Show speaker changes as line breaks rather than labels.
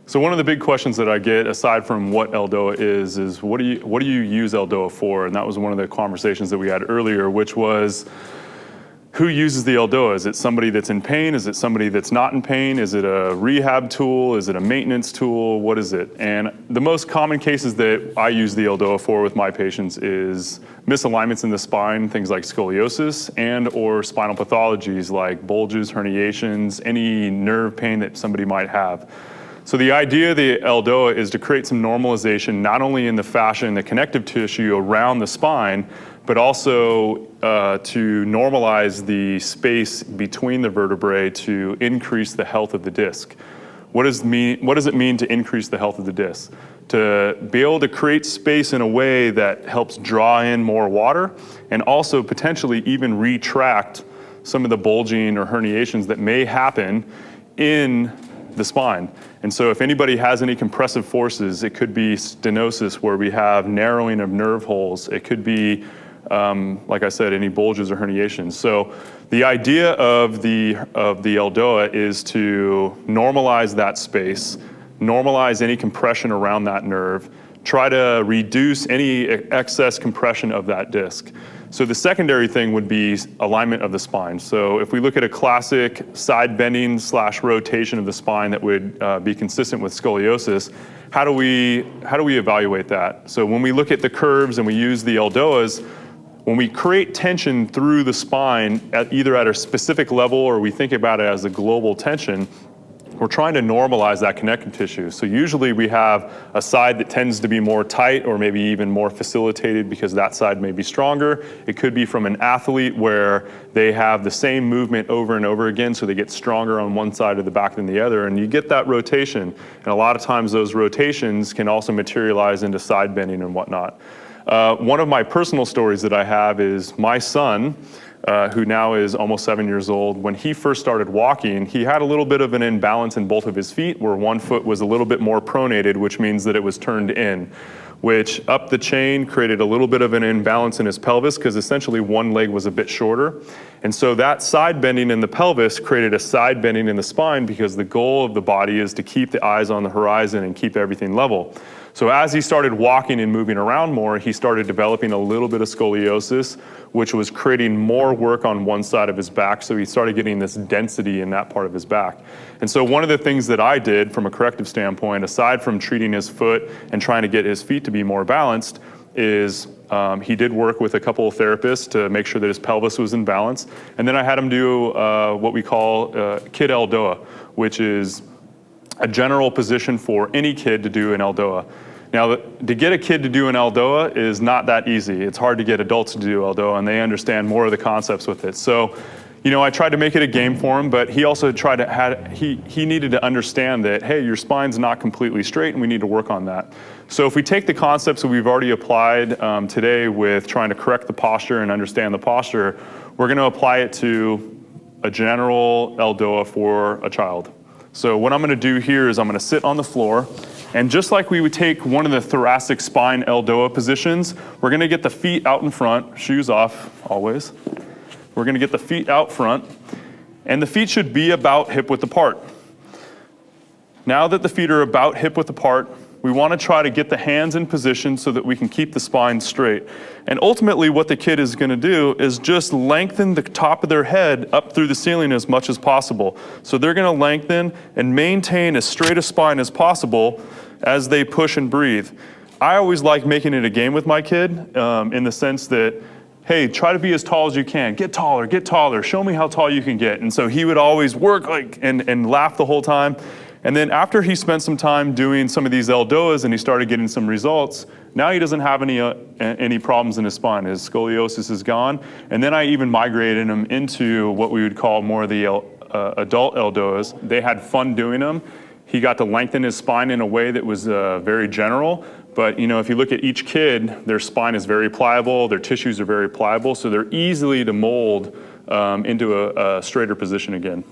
So one of the big questions that I get, aside from what ELDOA is what do you use ELDOA for? And that was one of the conversations that we had earlier, which was, who uses the ELDOA? Is it somebody that's in pain? Is it somebody that's not in pain? Is it a rehab tool? Is it a maintenance tool? What is it? And the most common cases that I use the ELDOA for with my patients is misalignments in the spine, things like scoliosis, and or spinal pathologies like bulges, herniations, any nerve pain that somebody might have. So the idea of the ELDOA is to create some normalization, not only in the fascia and the connective tissue around the spine, but also to normalize the space between the vertebrae to increase the health of the disc. What does it mean to increase the health of the disc? To be able to create space in a way that helps draw in more water and also potentially even retract some of the bulging or herniations that may happen in the spine. And so if anybody has any compressive forces, it could be stenosis where we have narrowing of nerve holes. It could be, like I said, any bulges or herniations. So the idea of the ELDOA is to normalize that space, normalize any compression around that nerve, try to reduce any excess compression of that disc. So the secondary thing would be alignment of the spine. So if we look at a classic side bending / rotation of the spine that would be consistent with scoliosis, how do we evaluate that? So when we look at the curves and we use the ELDOAs, when we create tension through the spine, either at a specific level or we think about it as a global tension, we're trying to normalize that connective tissue. So usually we have a side that tends to be more tight or maybe even more facilitated because that side may be stronger. It could be from an athlete where they have the same movement over and over again, so they get stronger on one side of the back than the other, and you get that rotation. And a lot of times those rotations can also materialize into side bending and whatnot. One of my personal stories that I have is my son, who now is almost 7 years old. When he first started walking, he had a little bit of an imbalance in both of his feet where one foot was a little bit more pronated, which means that it was turned in, which up the chain created a little bit of an imbalance in his pelvis because essentially one leg was a bit shorter. And so that side bending in the pelvis created a side bending in the spine because the goal of the body is to keep the eyes on the horizon and keep everything level. So as he started walking and moving around more, he started developing a little bit of scoliosis, which was creating more work on one side of his back. So he started getting this density in that part of his back. And so one of the things that I did from a corrective standpoint, aside from treating his foot and trying to get his feet to be more balanced, is he did work with a couple of therapists to make sure that his pelvis was in balance. And then I had him do what we call kid ELDOA, which is a general position for any kid to do an ELDOA. Now, to get a kid to do an ELDOA is not that easy. It's hard to get adults to do ELDOA, and they understand more of the concepts with it. So, you know, I tried to make it a game for him, but he also tried to he needed to understand that, hey, your spine's not completely straight, and we need to work on that. So if we take the concepts that we've already applied today with trying to correct the posture and understand the posture, we're going to apply it to a general ELDOA for a child. So what I'm going to do here is I'm going to sit on the floor. And just like we would take one of the thoracic spine ELDOA positions, we're going to get the feet out in front, shoes off always. We're going to get the feet out front, and the feet should be about hip width apart. Now that the feet are about hip width apart, we want to try to get the hands in position so that we can keep the spine straight. And ultimately what the kid is going to do is just lengthen the top of their head up through the ceiling as much as possible. So they're going to lengthen and maintain as straight a spine as possible as they push and breathe. I always like making it a game with my kid in the sense that, hey, try to be as tall as you can. Get taller, show me how tall you can get. And so he would always work and laugh the whole time. And then after he spent some time doing some of these ELDOAs and he started getting some results, now he doesn't have any problems in his spine. His scoliosis is gone. And then I even migrated him into what we would call more of the adult ELDOAs. They had fun doing them. He got to lengthen his spine in a way that was very general. But you know, if you look at each kid, their spine is very pliable, their tissues are very pliable, so they're easily to mold into a straighter position again.